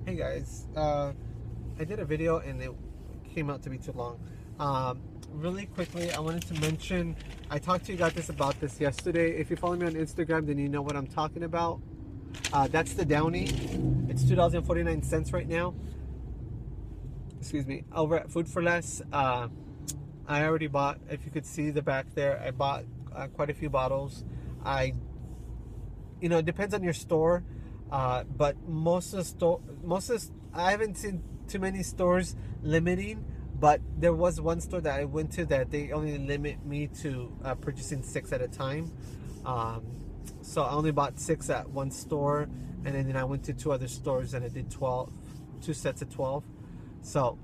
Hey guys, I did a video and it came out to be too long. Really quickly, I wanted to mention, I talked to you guys about this yesterday. If you follow me on Instagram, then you know what I'm talking about. That's the Downy. It's $2.49 right now. Excuse me. Over at Food for Less, I already bought, if you could see the back there, I bought quite a few bottles. It depends on your store, but I haven't seen too many stores limiting. But there was one store that I went to that they only limit me to purchasing 6 at a time. So I only bought 6 at one store, and then I went to 2 other stores and I did 12, 2 sets of 12. So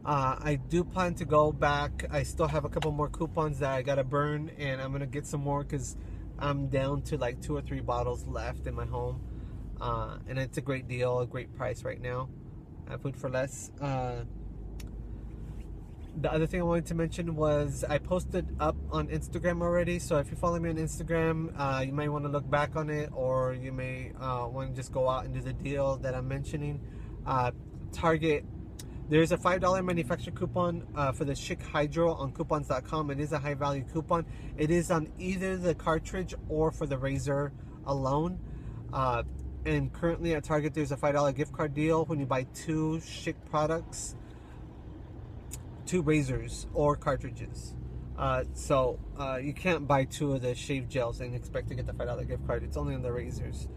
I do plan to go back. I still have a couple more coupons that I gotta burn, and I'm gonna get some more because I'm down to like 2 or 3 bottles left in my home, and it's a great deal, a great price right now at Food for Less. The other thing I wanted to mention was I posted up on Instagram already, so if you follow me on Instagram, you might want to look back on it, or you may want to just go out and do the deal that I'm mentioning. Target, there's a $5 manufacturer coupon for the Schick Hydro on coupons.com. It is a high value coupon. It is on either the cartridge or for the razor alone. And currently at Target, there's a $5 gift card deal when you buy 2 Schick products, 2 razors or cartridges. So you can't buy 2 of the shave gels and expect to get the $5 gift card. It's only on the razors.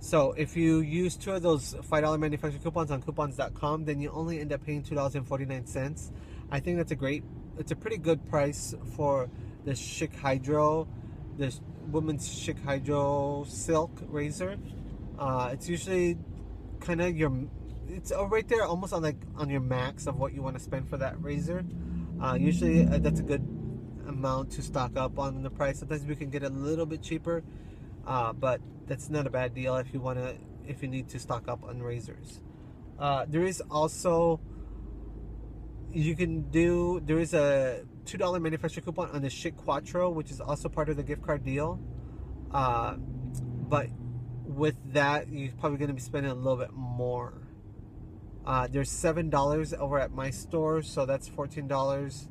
So if you use 2 of those $5 manufacturer coupons on coupons.com, then you only end up paying $2.49. I think that's it's a pretty good price for the Schick Hydro, the women's Schick Hydro Silk razor. It's usually kind of it's right there almost on your max of what you want to spend for that razor. Usually that's a good amount to stock up on the price. Sometimes we can get a little bit cheaper, but that's not a bad deal if you need to stock up on razors. There is also, there is a $2 manufacturer coupon on the Schick Quattro, which is also part of the gift card deal. But with that, you're probably going to be spending a little bit more. There's $7 over at my store, so that's $14.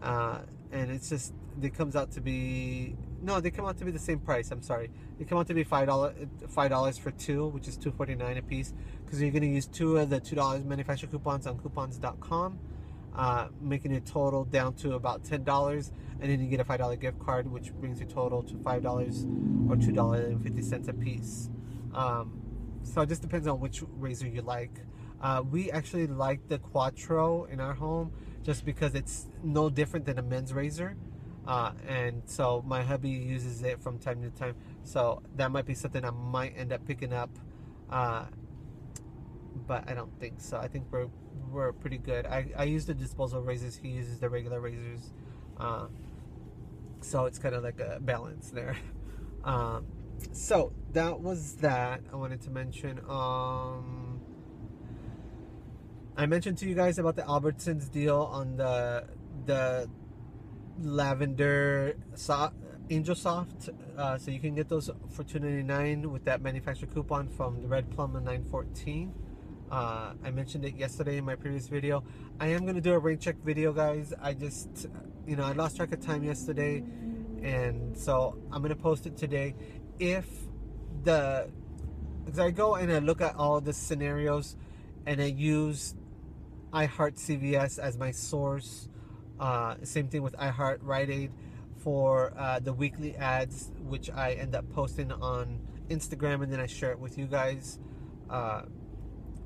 And it's just, they come out to be the same price. I'm sorry, they come out to be $5 for 2, which is $2.49 a piece, because you're going to use 2 of the $2 manufacturer coupons on coupons.com, making it total down to about $10, and then you get a $5 gift card, which brings your total to $5 or $2.50 a piece. So it just depends on which razor you like. We actually like the Quattro in our home just because it's no different than a men's razor. And so my hubby uses it from time to time. So that might be something I might end up picking up. But I don't think so. I think we're pretty good. I use the disposable razors. He uses the regular razors. So it's kind of like a balance there. So that was that I wanted to mention. I mentioned to you guys about the Albertsons deal on the lavender Angel Soft. So you can get those for $2.99 with that manufacturer coupon from the Red Plum and 914. I mentioned it yesterday in my previous video. I am going to do a rain check video, guys. I just, I lost track of time yesterday, and so I'm going to post it today. Because I go and I look at all the scenarios and I use iHeart CVS as my source. Same thing with iHeart Rite Aid for the weekly ads, which I end up posting on Instagram, and then I share it with you guys.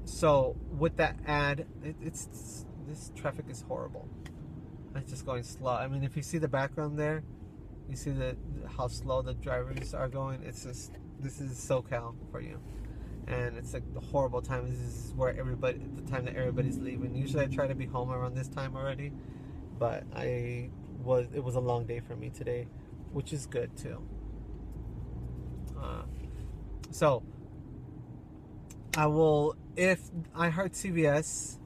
So with that ad, this traffic is horrible. It's just going slow. I mean, if you see the background there, you see how slow the drivers are going. It's just, this is SoCal for you, and it's like the horrible time. This is where the time that everybody's leaving. Usually I try to be home around this time already, but it was a long day for me today, which is good too. So I will, if iHeart CVS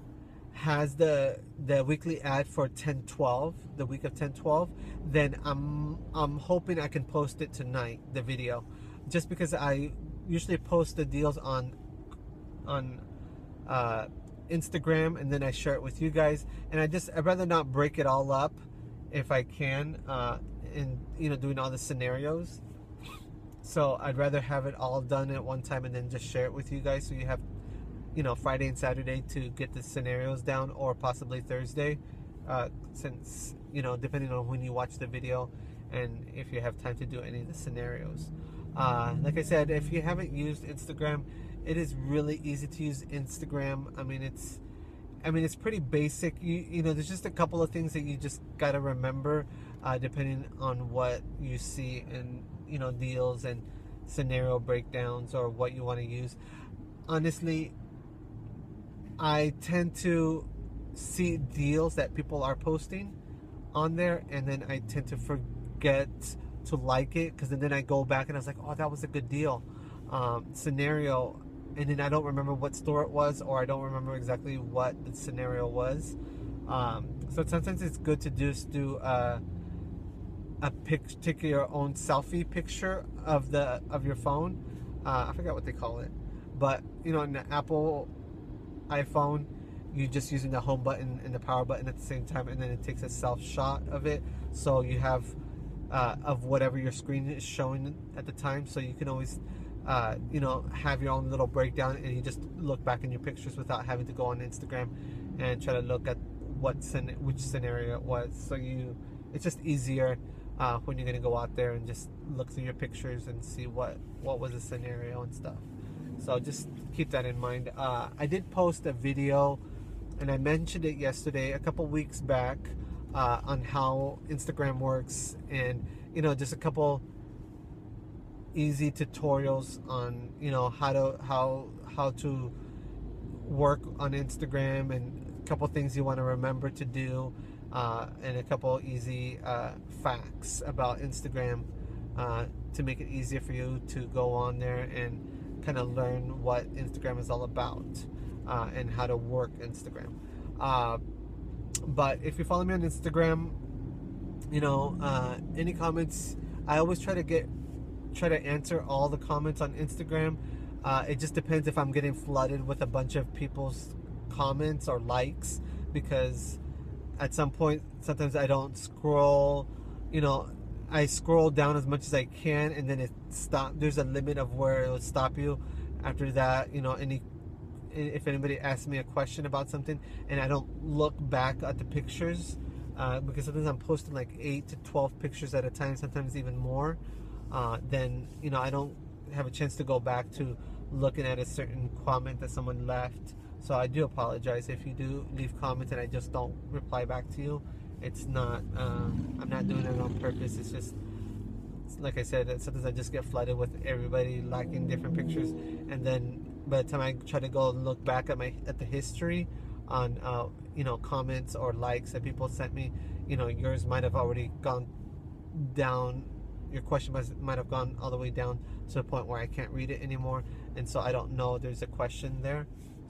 has the weekly ad for 10/12, the week of 10/12, then I'm hoping I can post it tonight, the video, just because I usually post the deals on Instagram, and then I share it with you guys. And I'd rather not break it all up if I can, in doing all the scenarios. So I'd rather have it all done at one time and then just share it with you guys, so you have Friday and Saturday to get the scenarios down, or possibly Thursday, since depending on when you watch the video and if you have time to do any of the scenarios. Like I said, if you haven't used Instagram, it is really easy to use Instagram. I mean, it's pretty basic. There's just a couple of things that you just gotta remember, depending on what you see in deals and scenario breakdowns, or what you want to use. Honestly, I tend to see deals that people are posting on there, and then I tend to forget to like it, because then I go back and I was like, oh, that was a good deal, scenario, and then I don't remember what store it was, or I don't remember exactly what the scenario was. So sometimes it's good to just do a take your own selfie picture of your phone. I forgot what they call it, but in the Apple iPhone, you're just using the home button and the power button at the same time, and then it takes a self shot of it, so you have of whatever your screen is showing at the time, so you can always have your own little breakdown, and you just look back in your pictures without having to go on Instagram and try to look at which scenario it was. So it's just easier when you're gonna go out there and just look through your pictures and see what was the scenario and stuff. So just keep that in mind. I did post a video, and I mentioned it yesterday, a couple weeks back, on how Instagram works, and just a couple easy tutorials on how to work on Instagram, and a couple things you want to remember to do, and a couple easy facts about Instagram, to make it easier for you to go on there and kind of learn what Instagram is all about, and how to work Instagram. But if you follow me on Instagram, any comments, I always try to answer all the comments on Instagram. It just depends if I'm getting flooded with a bunch of people's comments or likes, because at some point, sometimes I don't scroll, I scroll down as much as I can, and then it stops. There's a limit of where it will stop you. After that, if anybody asks me a question about something and I don't look back at the pictures, because sometimes I'm posting like 8 to 12 pictures at a time, sometimes even more, then I don't have a chance to go back to looking at a certain comment that someone left. So I do apologize if you do leave comments and I just don't reply back to you. It's not, I'm not doing it on purpose. It's just, like I said, sometimes I just get flooded with everybody liking different pictures, and then by the time I try to go and look back at the history on comments or likes that people sent me, yours might have already gone down. Your question might have gone all the way down to the point where I can't read it anymore, and so I don't know there's a question there.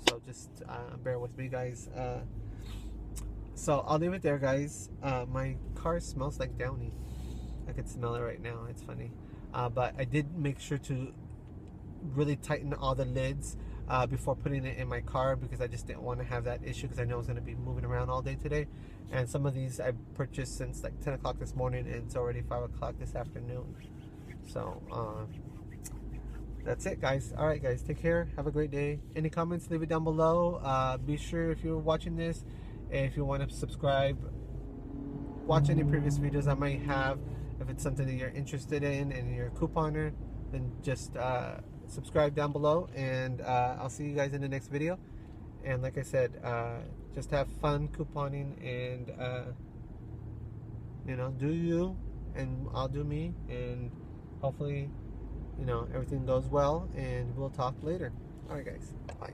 So just bear with me, guys. So I'll leave it there, guys. My car smells like Downy. I can smell it right now. It's funny. But I did make sure to really tighten all the lids before putting it in my car, because I just didn't want to have that issue, because I know I was going to be moving around all day today. And some of these I purchased since like 10 o'clock this morning, and it's already 5 o'clock this afternoon. So that's it, guys. All right, guys, take care. Have a great day. Any comments, leave it down below. Be sure, if you're watching this, if you want to subscribe, watch any previous videos I might have. If it's something that you're interested in and you're a couponer, then just subscribe down below, and I'll see you guys in the next video. And like I said, just have fun couponing, and do you, and I'll do me, and hopefully everything goes well, and we'll talk later. All right, guys, bye.